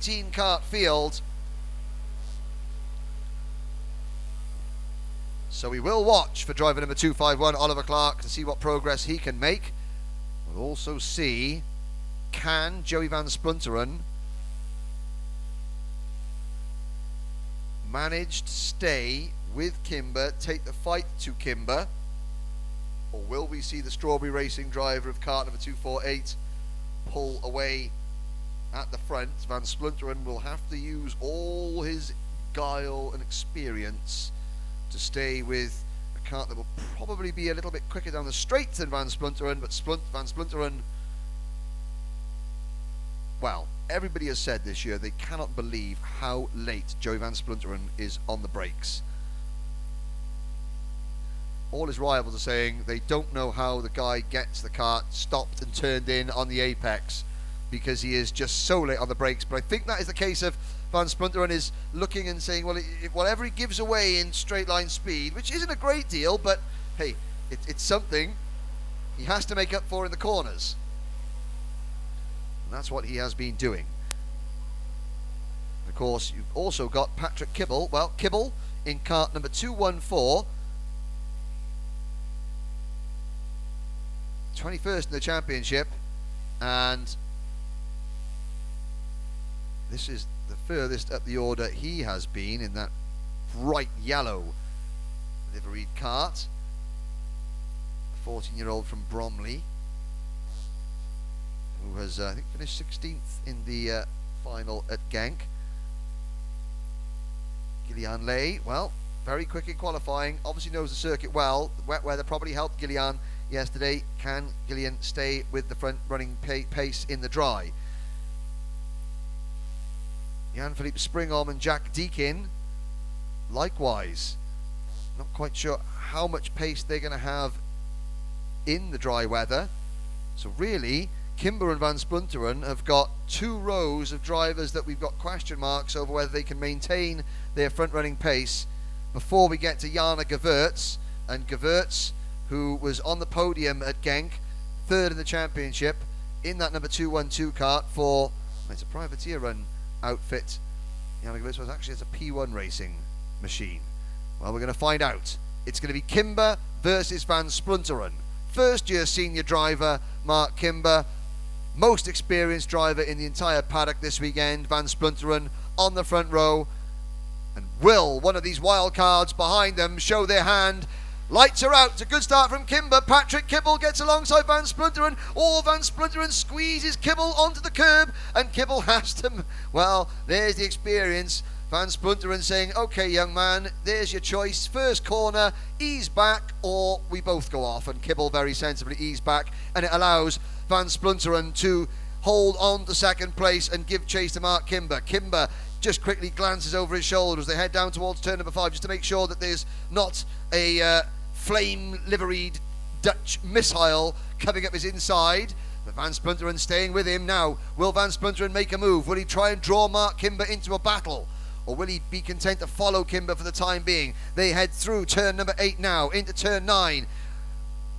18 kart field. So we will watch for driver number 251, Oliver Clark, to see what progress he can make. We'll also see, can Joey Van Splunteren manage to stay with Kimber, take the fight to Kimber, or will we see the Strawberry Racing driver of kart number 248 pull away at the front? Van Splunteren will have to use all his guile and experience to stay with a kart that will probably be a little bit quicker down the straight than Van Splunteren, but Van Splunteren, well, everybody has said this year they cannot believe how late Joey Van Splunteren is on the brakes. All his rivals are saying they don't know how the guy gets the kart stopped and turned in on the apex, because he is just so late on the brakes. But I think that is the case of Van Splunteren is looking and saying, well, whatever he gives away in straight line speed, which isn't a great deal, but hey, it's something he has to make up for in the corners. And that's what he has been doing. And of course, you've also got Patrick Kibble. Well, Kibble in kart number 214, 21st in the championship, and this is the furthest up the order he has been in that bright yellow liveried kart. A 14-year-old from Bromley, who has, I think, finished 16th in the final at Genk. Gillian Lay, well, very quick in qualifying, obviously knows the circuit well. The wet weather probably helped Gillian yesterday. Can Gillian stay with the front running pace in the dry? Jan-Philippe Springholm and Jack Deakin, likewise, not quite sure how much pace they're going to have in the dry weather. So really, Kimber and Van Splunteren have got two rows of drivers that we've got question marks over whether they can maintain their front running pace before we get to Jana Gevirtz. And Gevirtz, who was on the podium at Genk, third in the championship in that number 212 kart for, it's a privateer run outfit. Jana Gevirtz was actually, it's a P1 racing machine. Well, we're going to find out. It's going to be Kimber versus Van Splunteren. First year senior driver Mark Kimber, most experienced driver in the entire paddock this weekend. Van Splunteren on the front row. And will one of these wild cards behind them show their hand? Lights are out. It's a good start from Kimber. Patrick Kibble gets alongside Van Splunteren. Van Splunteren squeezes Kibble onto the curb, and Kibble has to, well, there's the experience. Van Splunteren saying, okay, young man, there's your choice. First corner, ease back, or we both go off. And Kibble very sensibly ease back, and it allows Van Splunteren to hold on to second place and give chase to Mark Kimber. Kimber just quickly glances over his shoulder as they head down towards turn number 5, just to make sure that there's not a flame liveried Dutch missile coming up his inside. But Van Splunteren staying with him now. Will Van Splunteren make a move? Will he try and draw Mark Kimber into a battle? Or will he be content to follow Kimber for the time being? They head through turn number 8 now, into turn 9.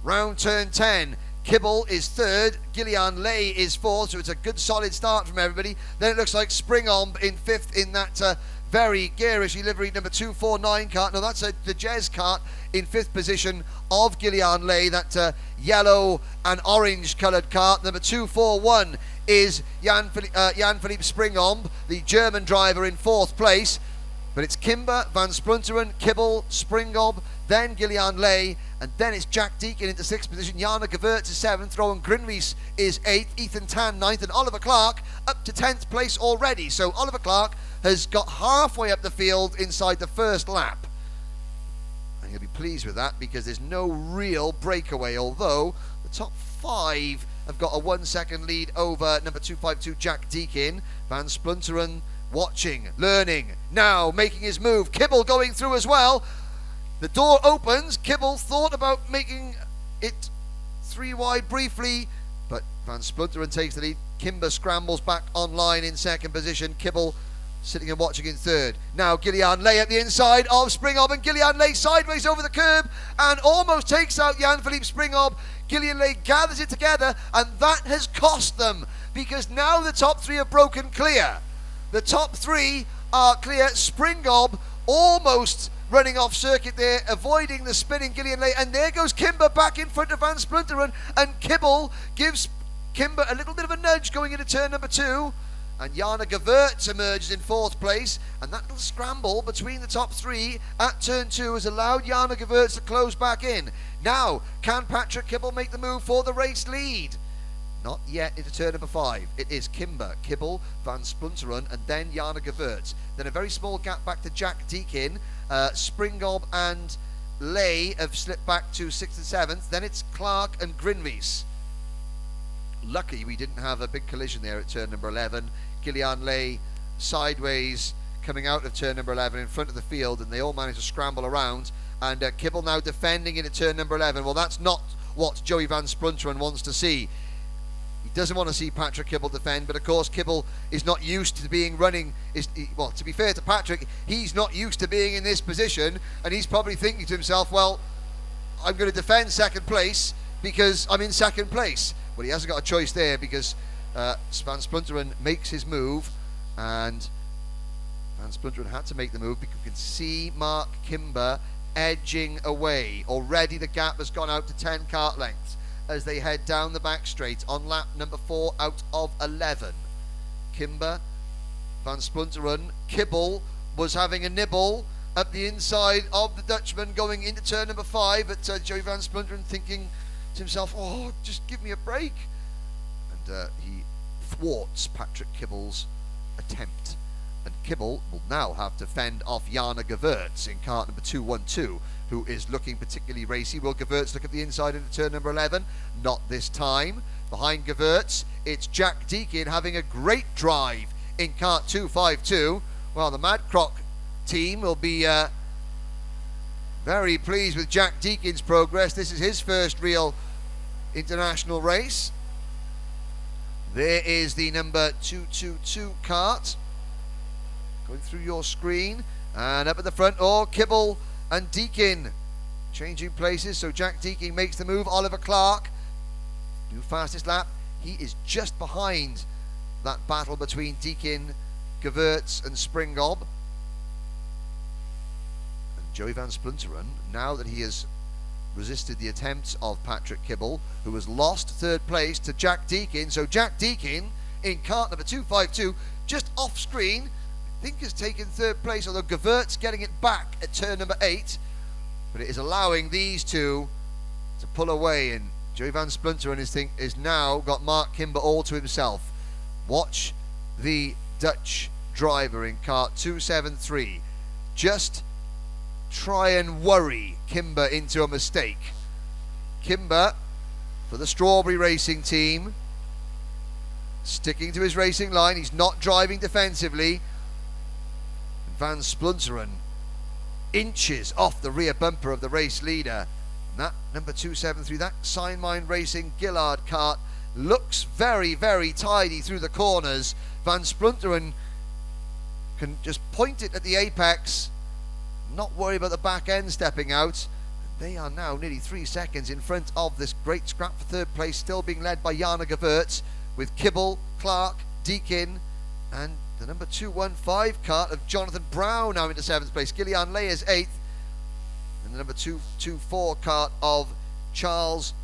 Round turn 10. Kibble is third, Gillian Lay is fourth, so it's a good solid start from everybody. Then it looks like Springholm in fifth in that very garishly liveried number 249 kart. No, that's the Jez kart in fifth position of Gillian Lay, that yellow and orange coloured kart. Number 241 is Jan-Philippe Springholm, the German driver, in fourth place. But it's Kimber, Van Splunteren, Kibble, Springholm, then Gillian Lay, and then it's Jack Deakin into sixth position. Jana Gevirtz is seventh, Rowan Grinreis is eighth, Ethan Tan ninth, and Oliver Clark up to 10th place already. So Oliver Clark has got halfway up the field inside the first lap. And he'll be pleased with that because there's no real breakaway, although the top 5 have got a 1 second lead over number 252 Jack Deakin. Van Splunteren watching, learning, now making his move. Kibble going through as well. The door opens. Kibble thought about making it 3 wide briefly, but Van Splunteren takes the lead. Kimber scrambles back online in second position. Kibble sitting and watching in third. Now Gillian Lay at the inside of Springholm, and Gillian Lay sideways over the curb and almost takes out Jan-Philippe Springholm. Gillian Lay gathers it together, and that has cost them, because now the top 3 have broken clear. The top three are clear. Springbob almost running off circuit there, avoiding the spinning Gillian Lay, and there goes Kimber back in front of Van Splinteren, and Kibble gives Kimber a little bit of a nudge going into turn number 2, and Jana Gewertz emerges in 4th place, and that little scramble between the top 3 at turn 2 has allowed Jana Gewertz to close back in. Now, can Patrick Kibble make the move for the race lead? Not yet into turn number 5. It is Kimber, Kibble, Van Splinteren, and then Jana Gewertz. Then a very small gap back to Jack Deakin. Springbob and Lay have slipped back to 6th and 7th. Then it's Clark and Grinwies. Lucky we didn't have a big collision there at turn number 11. Gillian Lay sideways coming out of turn number 11 in front of the field, and they all managed to scramble around. And Kibble now defending into turn number 11. Well, that's not what Joey Van Splinteren wants to see. He doesn't want to see Patrick Kibble defend, but of course Kibble is not used to being well, to be fair to Patrick, he's not used to being in this position, and he's probably thinking to himself, well, I'm going to defend 2nd place because I'm in 2nd place. Well, he hasn't got a choice there, because Van Splinteren makes his move, and Van Splinteren had to make the move because you can see Mark Kimber edging away. Already the gap has gone out to 10 kart lengths as they head down the back straight on lap number 4 out of 11. Kimber, Van Splinteren, Kibble was having a nibble at the inside of the Dutchman going into turn number 5, but Joey Van Splinteren thinking to himself, oh, just give me a break. And he thwarts Patrick Kibble's attempt. And Kibble will now have to fend off Jana Gewertz in kart number 212, who is looking particularly racy. Will Gewertz look at the inside into turn number 11? Not this time. Behind Gewertz, it's Jack Deakin having a great drive in kart 252. Well, the Mad Croc team will be very pleased with Jack Deakin's progress. This is his first real international race. There is the number 222 kart going through your screen, and up at the front, Kibble and Deakin changing places. So Jack Deakin makes the move. Oliver Clark, new fastest lap. He is just behind that battle between Deakin, Gewertz and Springbob. And Joey Van Splinteren, now that he has resisted the attempts of Patrick Kibble, who has lost 3rd place to Jack Deakin. So Jack Deakin in kart number 252, just off screen, I think has taken 3rd place, although Gewertz getting it back at turn number 8. But it is allowing these two to pull away, and Joey Van Splinteren is now got Mark Kimber all to himself. Watch the Dutch driver in kart 273 just try and worry Kimber into a mistake. Kimber, for the Strawberry Racing team, sticking to his racing line. He's not driving defensively. Van Splinteren inches off the rear bumper of the race leader. And that number 273, that Signmind Racing Gillard kart, looks very, very tidy through the corners. Van Splinteren can just point it at the apex, not worry about the back end stepping out. They are now nearly 3 seconds in front of this great scrap for 3rd place, still being led by Jana Gewertz, with Kibble, Clark, Deakin, and the number 215 kart of Jonathan Brown now into 7th place. Gillian Lay is 8th, and the number 224 kart of Charles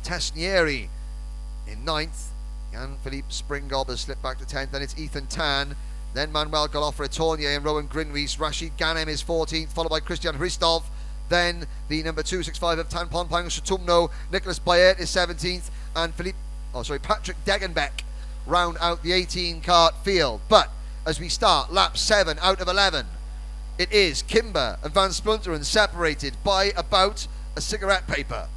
Tesnieri in 9th. Jan-Philippe Springbob has slipped back to 10th, then it's Ethan Tan, then Manuel Galofre-Tournier and Rowan Grinwies. Rashid Ghanem is 14th, followed by Christian Hristov. Then the number 265 of Tanpon Pang Shatumno, Nicholas Bayet is 17th, and Patrick Degenbeck round out the 18 kart field. But as we start lap 7 out of 11, it is Kimber and Van Splinteren separated by about a cigarette paper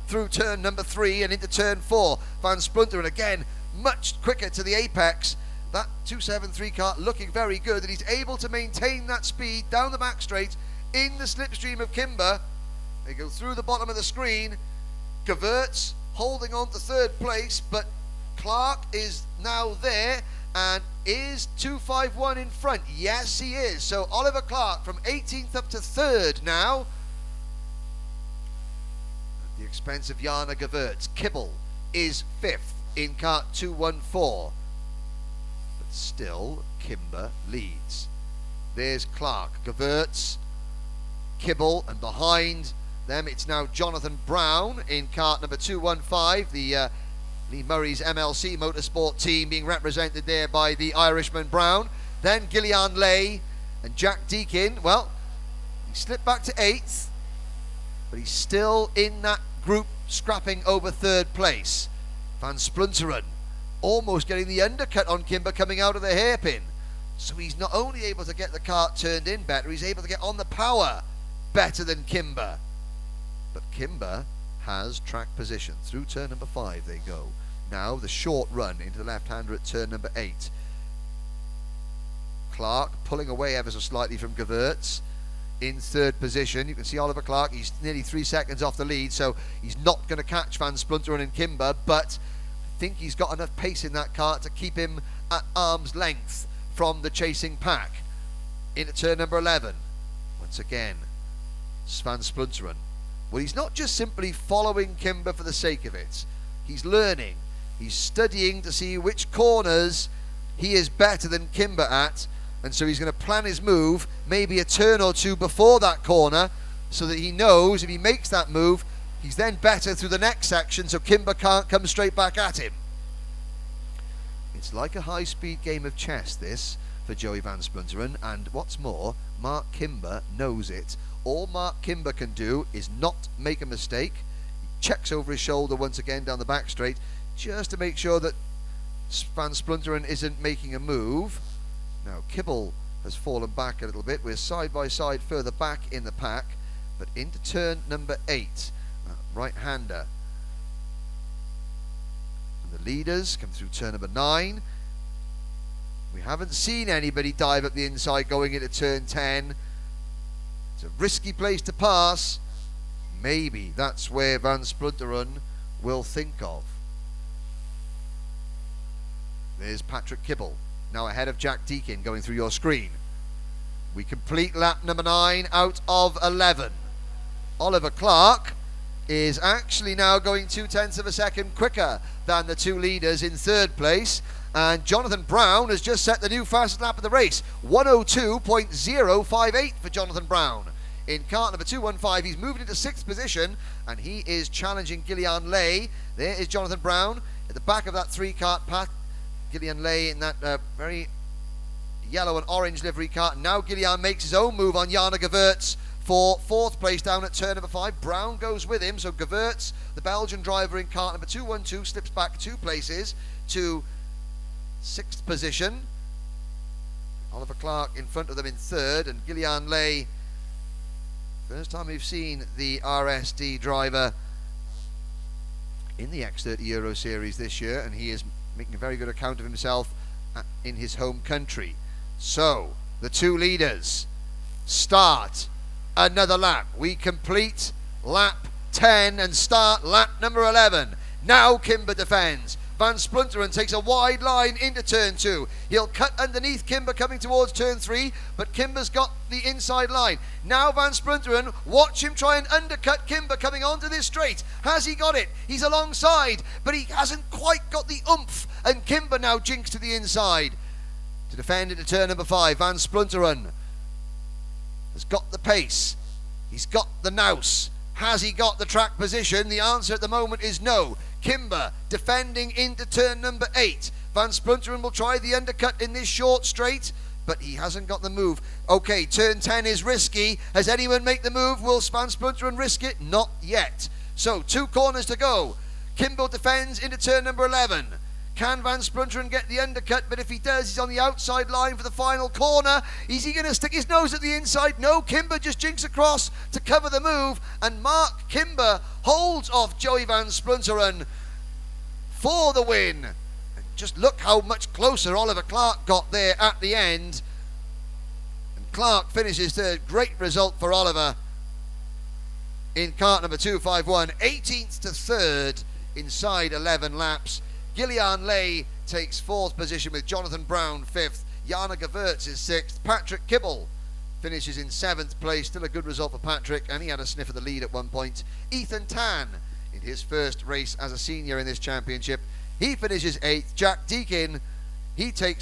through turn number 3 and into turn 4. Van Splinteren again much quicker to the apex. That 273 kart looking very good, and he's able to maintain that speed down the back straight in the slipstream of Kimber. They go through the bottom of the screen. Gewertz holding on to 3rd place, but Clark is now there, and is 251 in front? Yes, he is. So Oliver Clark from 18th up to 3rd now, at the expense of Jana Gewertz. Kibble is 5th in kart 214. But still Kimber leads. There's Clark, Gewurz, Kibble, and behind them it's now Jonathan Brown in cart number 215, the Lee Murray's MLC Motorsport team being represented there by the Irishman Brown. Then Gillian Lay and Jack Deakin. Well, he slipped back to 8th, but he's still in that group scrapping over 3rd place. Van Splunteren almost getting the undercut on Kimber coming out of the hairpin. So he's not only able to get the cart turned in better, he's able to get on the power better than Kimber. But Kimber has track position. Through turn number 5 they go. Now the short run into the left-hander at turn number 8. Clark pulling away ever so slightly from Gewurz in 3rd position. You can see Oliver Clark, he's nearly 3 seconds off the lead, so he's not going to catch Van Splunteren and Kimber, but I think he's got enough pace in that cart to keep him at arm's length from the chasing pack. Into turn number 11. Once again, Van Splunteren. Well, he's not just simply following Kimber for the sake of it. He's learning. He's studying to see which corners he is better than Kimber at, and so he's going to plan his move maybe a turn or two before that corner so that he knows if he makes that move, he's then better through the next section so Kimber can't come straight back at him. It's like a high-speed game of chess, this, for Joey Van Splunteren, and what's more, Mark Kimber knows it. All Mark Kimber can do is not make a mistake. He checks over his shoulder once again down the back straight just to make sure that Van Splunteren isn't making a move. Now Kibble has fallen back a little bit. We're side by side further back in the pack, but into turn number 8, right-hander. And the leaders come through turn number 9. We haven't seen anybody dive up the inside going into turn 10. It's a risky place to pass. Maybe that's where Van Splunteren will think of. There's Patrick Kibble, now ahead of Jack Deakin going through your screen. We complete lap number 9 out of 11. Oliver Clark is actually now going 0.2 of a second quicker than the 2 leaders in 3rd place. And Jonathan Brown has just set the new fastest lap of the race, 102.058 for Jonathan Brown. In cart number 215, he's moved into 6th position, and he is challenging Gillian Lay. There is Jonathan Brown at the back of that 3-cart pack. Gillian Lay in that very yellow and orange livery cart. Now Gillian makes his own move on Jana Gewurz for 4th place down at turn number 5. Brown goes with him, so Gewurz, the Belgian driver in cart number 212, slips back 2 places to 6th position. Oliver Clark in front of them in 3rd, and Gillian Lay, first time we've seen the RSD driver in the X30 Euro Series this year, and he is making a very good account of himself in his home country. So the 2 leaders start another lap. We complete lap 10 and start lap number 11. Now Kimber defends. Van Splunteren takes a wide line into turn 2. He'll cut underneath Kimber coming towards turn 3, but Kimber's got the inside line. Now Van Splunteren, watch him try and undercut Kimber coming onto this straight. Has he got it? He's alongside, but he hasn't quite got the oomph, and Kimber now jinks to the inside. To defend into turn number 5, Van Splunteren has got the pace. He's got the nous. Has he got the track position? The answer at the moment is no. Kimber defending into turn number 8. Van Splunteren will try the undercut in this short straight, but he hasn't got the move. Okay, turn 10 is risky. Has anyone make the move? Will Van Splunteren risk it? Not yet. So 2 corners to go. Kimber defends into turn number 11. Can Van Splunteren get the undercut? But if he does, he's on the outside line for the final corner. Is he going to stick his nose at the inside? No, Kimber just jinks across to cover the move. And Mark Kimber holds off Joey Van Splunteren for the win. And just look how much closer Oliver Clark got there at the end. And Clark finishes third. Great result for Oliver in cart number 251. 18th to 3rd inside 11 laps. Gillian Lay takes 4th position with Jonathan Brown 5th. Jana Gewurz is 6th. Patrick Kibble finishes in 7th place. Still a good result for Patrick, and he had a sniff of the lead at one point. Ethan Tan, in his first race as a senior in this championship, he finishes 8th. Jack Deakin, he takes